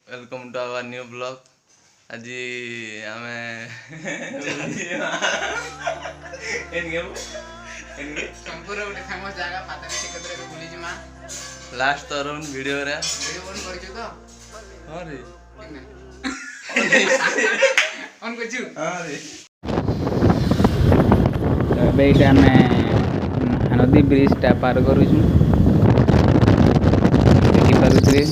Welcome to our new blog. आज आम सोनपुर गोटे फेमस जगह पाताली श्रीक्षेत्र के बुली जिमा लास्ट थर वीडियो रे वीडियो ऑन करछु तो हां रे ऑन करछु हां रे तबे इटा में नदी ब्रिज टा पार करूछु देखि पारुछे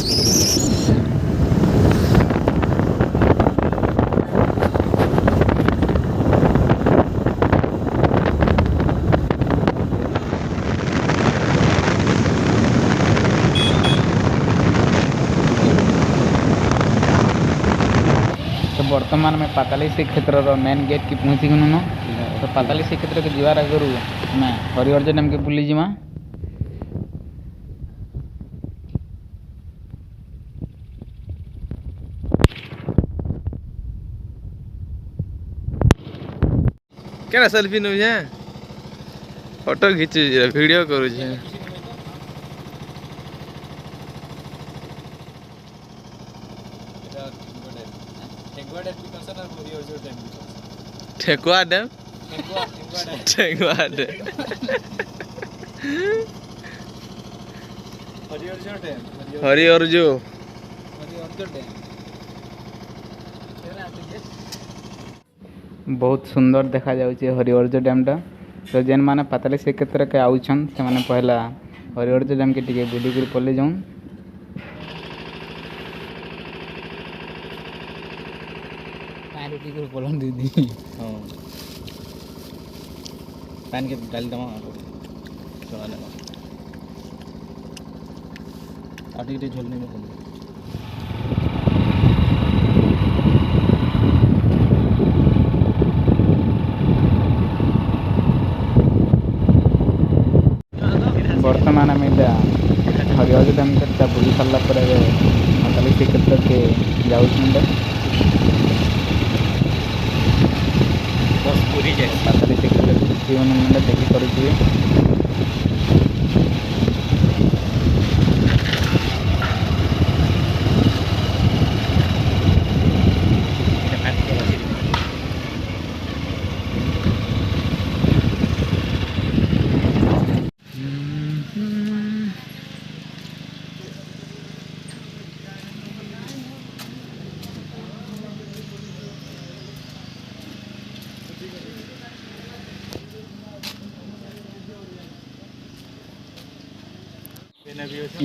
वर्तमान में पाताली श्रीक्षेत्र मेन गेट की पहुँची गनु तो पाताली श्रीक्षेत्र के जीवार आगु मैं हरिहर डैम के बुली जिमा केना सेल्फी नु है फोटो खींच वीडियो करू छे ठेकुआ डैम ठेकुआ डैम हरिहर जो बहुत सुंदर देखा जाउछे हरिहर डैम टा तो जेन माने पाताली श्रीक्षेत्र के आउछन से माने पहला हरिहर डैम के टिके बुली कर पले जाऊं पानी कर पलन दीदी हां पानी के डाल दमा चला ले आटी टे झोलने में खोल वर्तमान में हरिहर डैम का बुली सारा पर पाताली श्रीक्षेत्र के जाऊँ पाताली श्रीक्षेत्र जीवन देखी पारे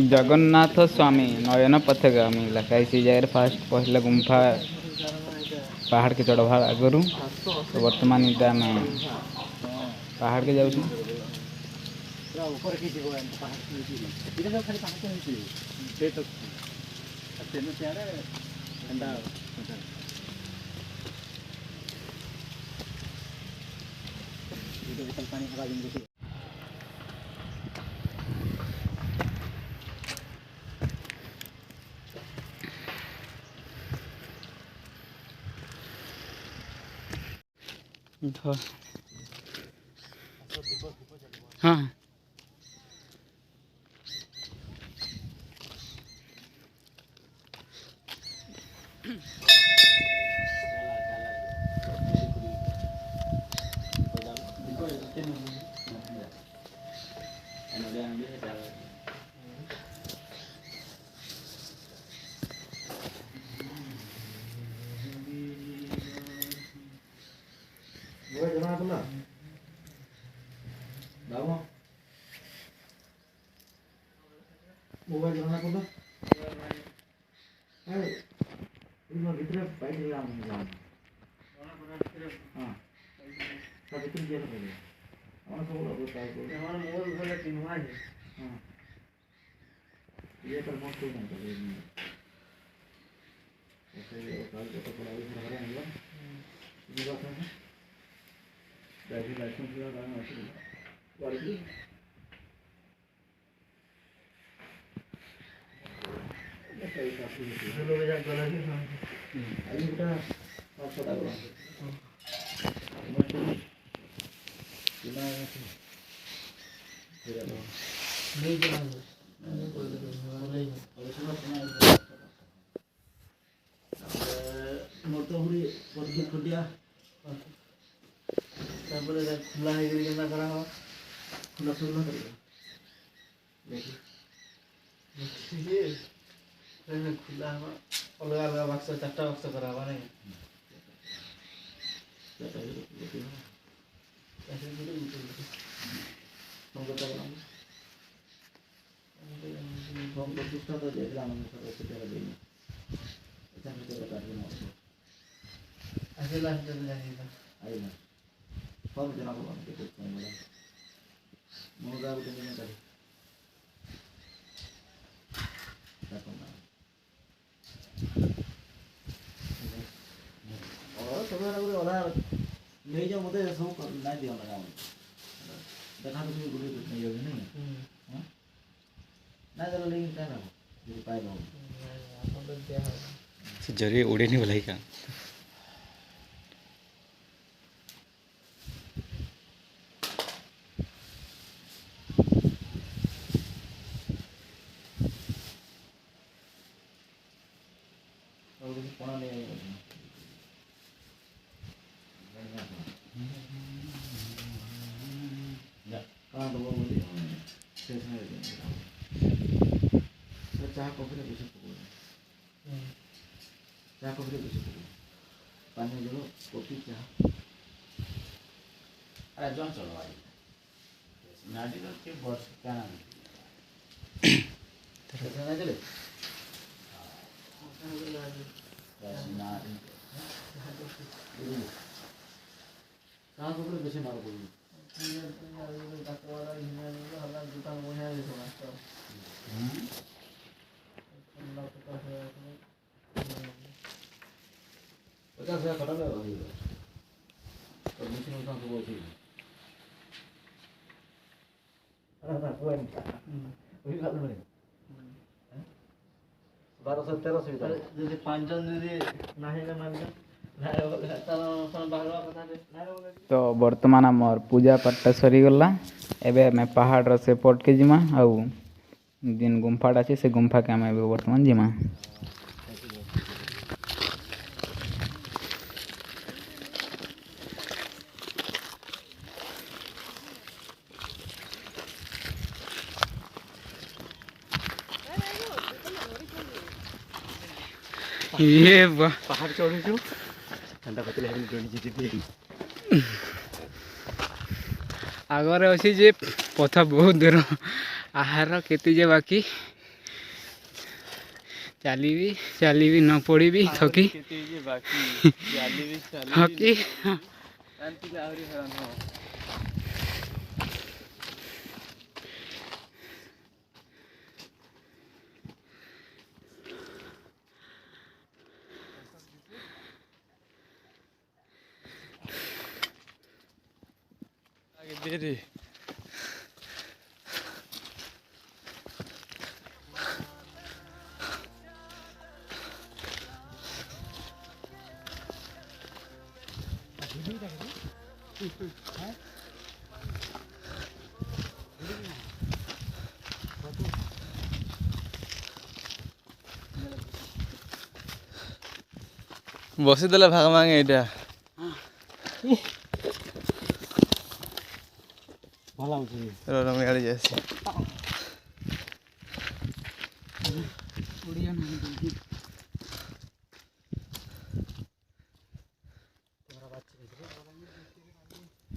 जगन्नाथ स्वामी नयन पथगामी लिखाई सी जगह फास्ट पहले गुम्फा पहाड़ के चढ़वा आगु तो वर्तमान इटा में पहाड़ के जाऊँ हाँ मोबाइल जमा कर अरे इनो भीतर बैठ गया हम हां सब भीतर गेल है हम सब लोग बताओ हमारा मोबाइल भले किनवा है हां ये पर मत कोई नहीं करे ऐसे काल को तो बड़ा इधर हरा है ये बात है ड्राइविंग लाइसेंस लगा ना ऐसे वाली हेलो बेटा गला के अभी बेटा आप पता करो नहीं खुला है करा हो खुला सुन करिए खुला हम अलग अलग बक्स चार्टा बक्स करा नहीं नहीं जाओ मत सब नहीं दिया लगा देखा तो गुरु नहीं होगी नहीं ना चलो लेकिन क्या ना जो पाए लो जरिए उड़े नहीं भलाई का और कुछ पढ़ा नहीं कहाँ तो वो बोली स्टेशन है तो चाह कॉफी का कुछ पकड़ो चाह कॉफी का कुछ पकड़ो पानी जलो कॉफी चाह अरे जॉन चलो भाई नाटी तो के बस क्या नाम है ना चले कहाँ को बेचे मारो बोली पचास हजार खड़ा है और नीचे में कहाँ को बोलती है अरे ना कोई नहीं वही बात नहीं 1213 যদি পাঁচজন যদি নাহি না মানবে तो बर्तमान आमर पूजा पाठटा सरीगला एबे आम पहाड़ सेपट के जिमा आउ जिन गुंफाटा अच्छे से गुंफा के आम बर्तमान जिमा ये पहाड़ चढ़ू ठंडा पतले आगरे अच्छी जे पथ बहुत दूर आहार केते जे बाकी चली भी न पड़ी भी थकी थकी Diri. বসি দিলে ভাগ ভাঙে এটা ভালো হচ্ছে রং গাড়ি যাচ্ছে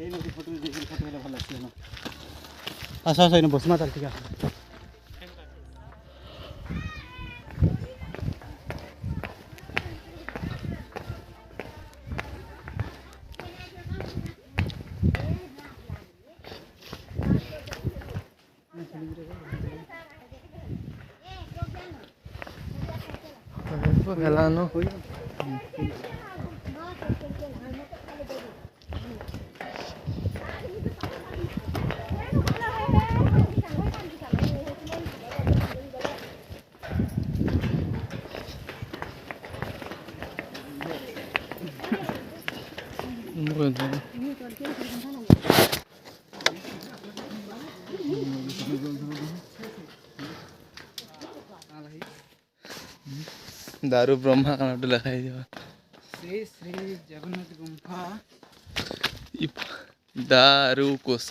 এই নদী ফটো দেখে ফটো হলে ভালো লাগছে না আচ্ছা আচ্ছা বস না তার ঠিক আছে খেলানো दारू ब्रह्मा का ଲେଖା ହେଇଯିବ श्री श्री जगन्नाथ गुंफा दारू कोस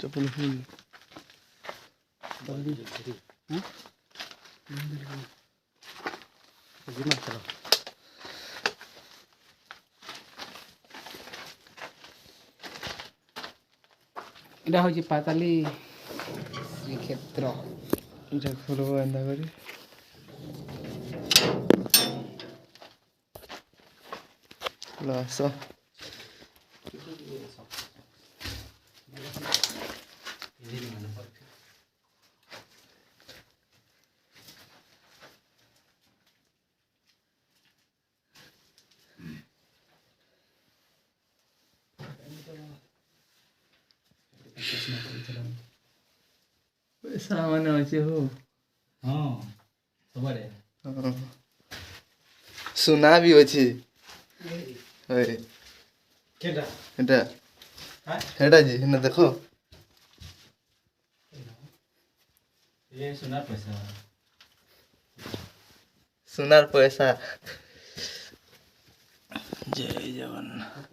चप्पल फुल এটা হচ্ছে পাতালি শ্রীক্ষেত্র এটা খুলবো এন্দা করি লাস सामान अच्छे हो हाँ सबरे सुना भी अच्छे केटा এটা हाँ এটা জি না দেখো ये सुना पैसा সোনার পয়সা জয় জগন্নাথ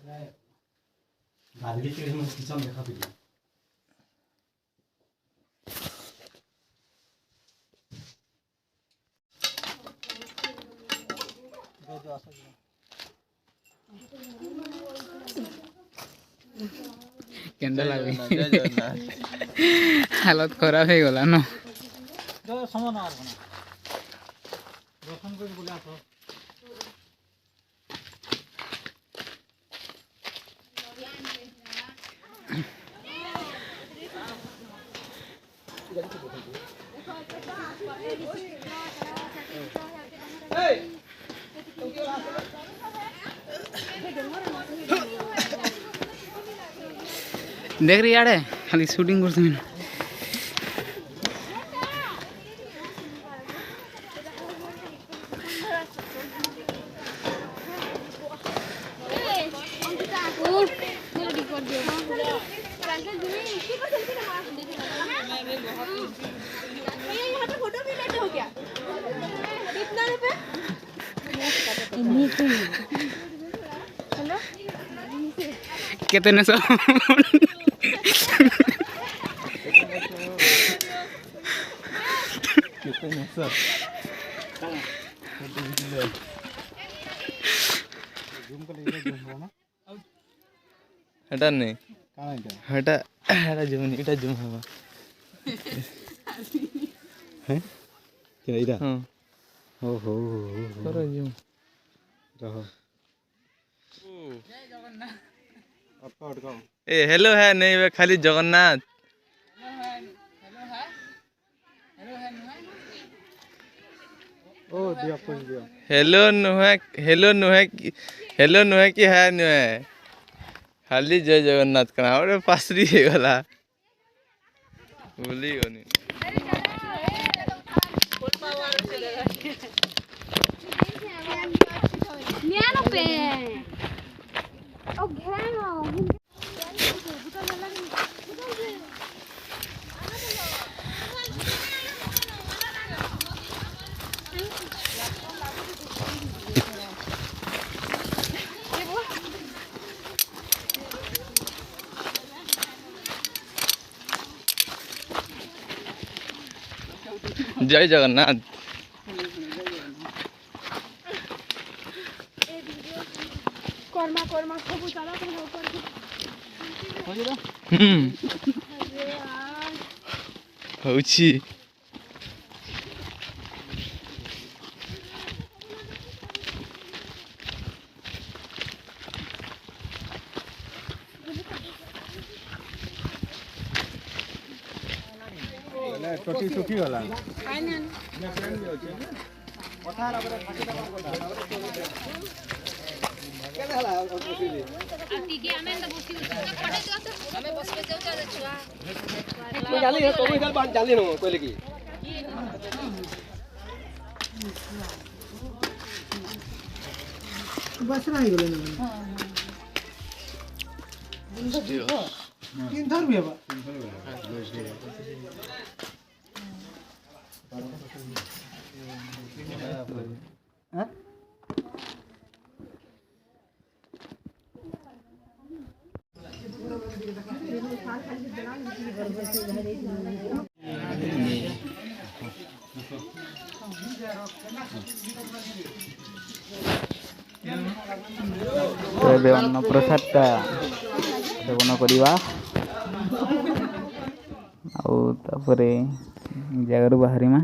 बालगी के हम किचन देखा भी কেন্দ্র লাগবে জয় জগন্নাথ হালত খারাপ হয়ে গেল না जो समान আর না দর্শন করে বলে আসো देख रही यार खाली शूटिंग करते हैं कितने सौ कितने सर जूम कर ले जूम हो ना এটা নেই कहां है এটা এটা জুম এটা জুম হবা हैं क्या इधर हाँ ओहो करो जूम रहो जय जगन्नाथ आपका अटकाओ ए हेलो है नहीं वे खाली जगन्नाथ ओ दिया कुछ दिया हेलो नुहे हेलो नुहे कि है नुहे खाली जय जगन्नाथ का और पासरी है गला बोली Ghani Niano pe. Oh, gano. जय जगन्नाथ कर्मा कर्मा सब चला तो ऊपर हो गया अरे यार होची टोटी सुखी वाला बस रही गले ना तीन धर भी है तो ये अन्न प्रसादटा सेवन करवा आउ जगार बाहरीमा।